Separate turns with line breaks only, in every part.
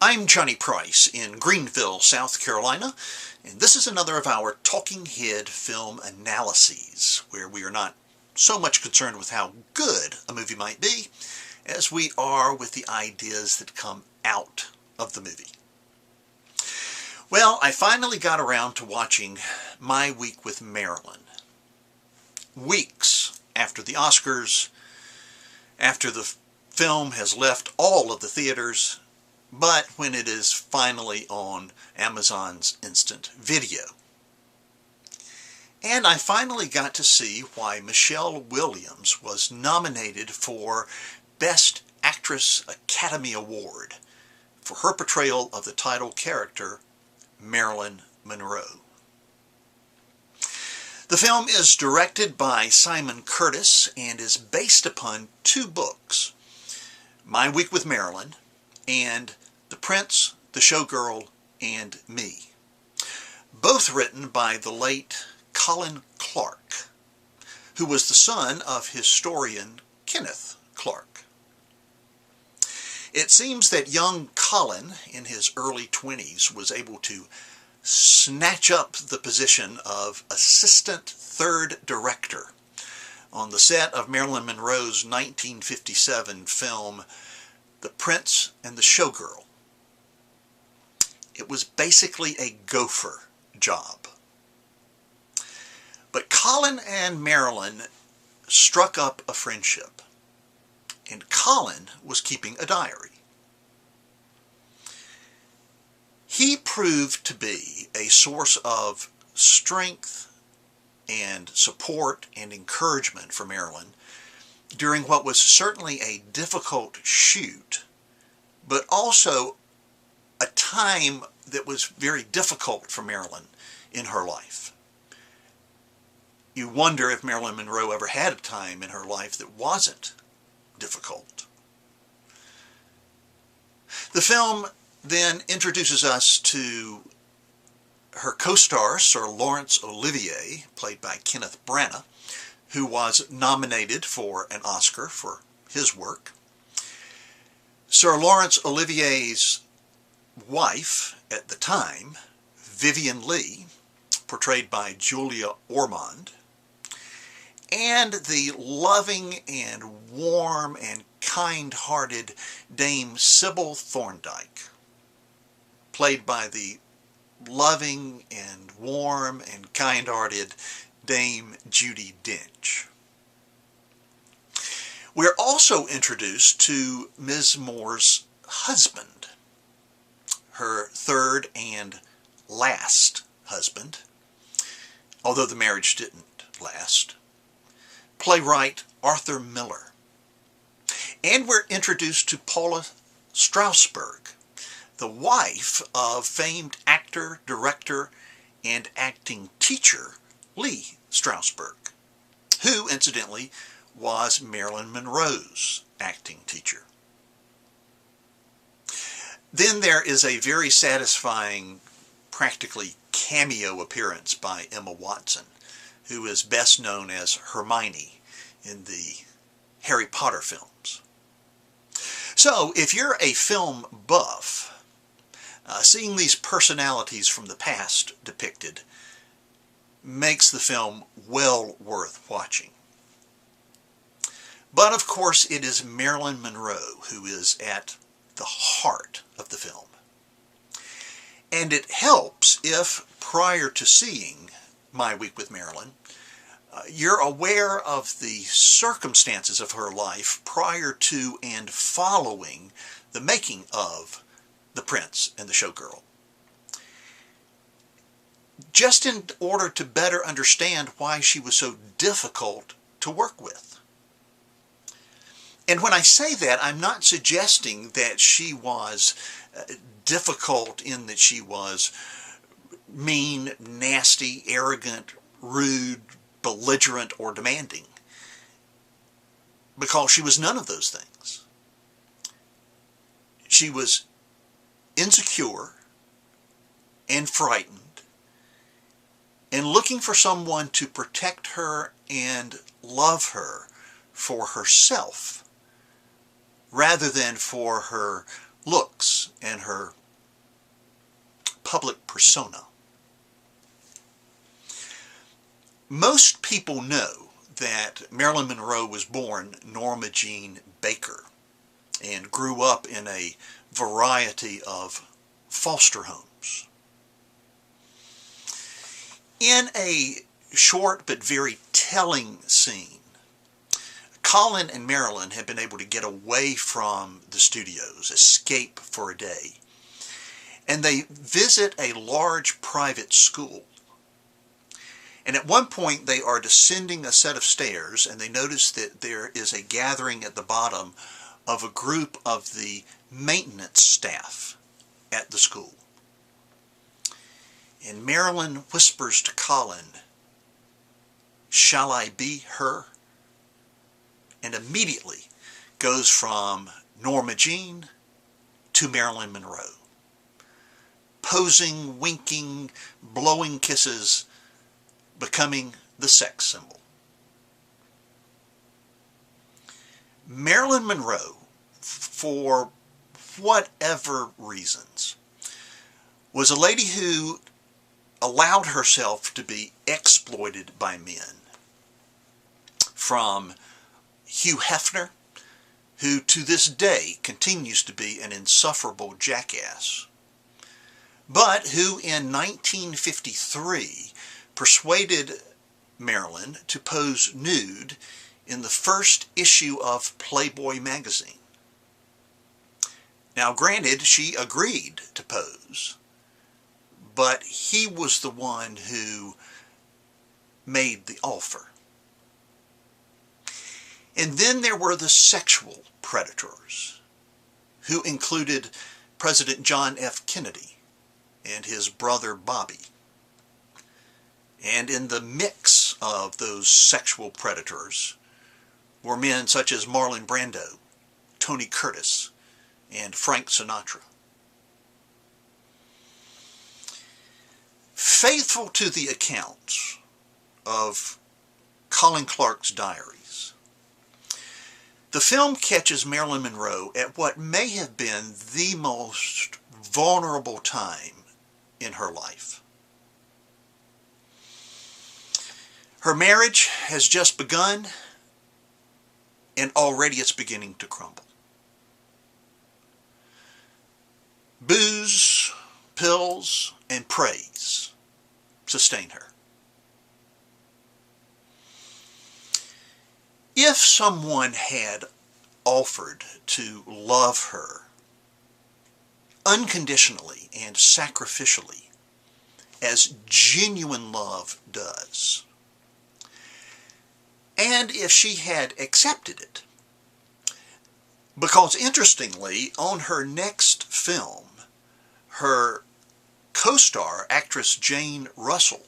I'm Johnny Price in Greenville, South Carolina, and this is another of our Talking Head film analyses, where we are not so much concerned with how good a movie might be as we are with the ideas that come out of the movie. Well, I finally got around to watching My Week with Marilyn. Weeks after the Oscars, after the film has left all of the theaters, but when it is finally on Amazon's Instant Video. And I finally got to see why Michelle Williams was nominated for Best Actress Academy Award for her portrayal of the title character, Marilyn Monroe. The film is directed by Simon Curtis and is based upon two books, My Week with Marilyn and The Prince, the Showgirl, and Me, both written by the late Colin Clark, who was the son of historian Kenneth Clark. It seems that young Colin, in his early 20s, was able to snatch up the position of assistant third director on the set of Marilyn Monroe's 1957 film, The Prince and the Showgirl. It was basically a gopher job. But Colin and Marilyn struck up a friendship, and Colin was keeping a diary. He proved to be a source of strength and support and encouragement for Marilyn during what was certainly a difficult shoot, but also a time that was very difficult for Marilyn in her life. You wonder if Marilyn Monroe ever had a time in her life that wasn't difficult. The film then introduces us to her co-star, Sir Laurence Olivier, played by Kenneth Branagh, who was nominated for an Oscar for his work. Sir Laurence Olivier's wife at the time, Vivien Leigh, portrayed by Julia Ormond, and the loving and warm and kind-hearted Dame Sybil Thorndike, played by the loving and warm and kind-hearted Dame Judi Dench. We're also introduced to Ms. Moore's husband, her third and last husband, although the marriage didn't last, playwright Arthur Miller. And we're introduced to Paula Strasberg, the wife of famed actor, director, and acting teacher Lee Strasberg, who, incidentally, was Marilyn Monroe's acting teacher. Then there is a very satisfying, practically cameo appearance by Emma Watson, who is best known as Hermione in the Harry Potter films. So, if you're a film buff, seeing these personalities from the past depicted makes the film well worth watching. But of course it is Marilyn Monroe who is at the heart of the film. And it helps if, prior to seeing My Week with Marilyn, you're aware of the circumstances of her life prior to and following the making of The Prince and the Showgirl, just in order to better understand why she was so difficult to work with. And when I say that, I'm not suggesting that she was difficult in that she was mean, nasty, arrogant, rude, belligerent, or demanding, because she was none of those things. She was insecure and frightened and looking for someone to protect her and love her for herself rather than for her looks and her public persona. Most people know that Marilyn Monroe was born Norma Jean Baker and grew up in a variety of foster homes. In a short but very telling scene, Colin and Marilyn have been able to get away from the studios, escape for a day, and they visit a large private school. And at one point they are descending a set of stairs and they notice that there is a gathering at the bottom of a group of the maintenance staff at the school. And Marilyn whispers to Colin, "Shall I be her?" And immediately goes from Norma Jean to Marilyn Monroe. Posing, winking, blowing kisses, becoming the sex symbol. Marilyn Monroe, for whatever reasons, was a lady who allowed herself to be exploited by men. From Hugh Hefner, who to this day continues to be an insufferable jackass, but who in 1953 persuaded Marilyn to pose nude in the first issue of Playboy magazine. Now granted, she agreed to pose, but he was the one who made the offer. And then there were the sexual predators, who included President John F. Kennedy and his brother Bobby. And in the mix of those sexual predators were men such as Marlon Brando, Tony Curtis, and Frank Sinatra. Faithful to the accounts of Colin Clark's diaries, the film catches Marilyn Monroe at what may have been the most vulnerable time in her life. Her marriage has just begun, and already it's beginning to crumble. Booze, pills, and praise sustain her. If someone had offered to love her unconditionally and sacrificially, as genuine love does, and if she had accepted it, because interestingly, on her next film, her co-star, actress Jane Russell,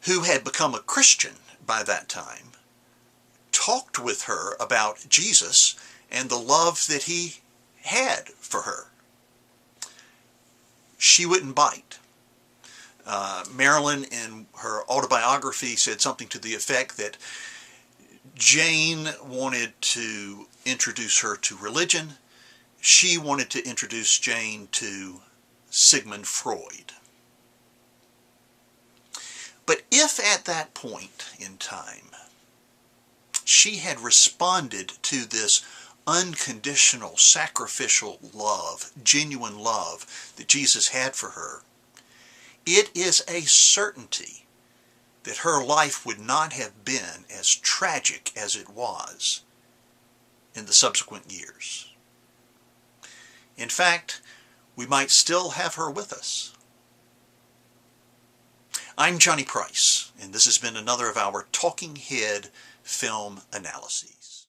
who had become a Christian by that time, talked with her about Jesus and the love that he had for her. She wouldn't bite. Marilyn, in her autobiography, said something to the effect that Jane wanted to introduce her to religion. She wanted to introduce Jane to Sigmund Freud. But if at that point in time she had responded to this unconditional, sacrificial love, genuine love that Jesus had for her, it is a certainty that her life would not have been as tragic as it was in the subsequent years. In fact, we might still have her with us. I'm Johnny Price, and this has been another of our Talking Head film analyses.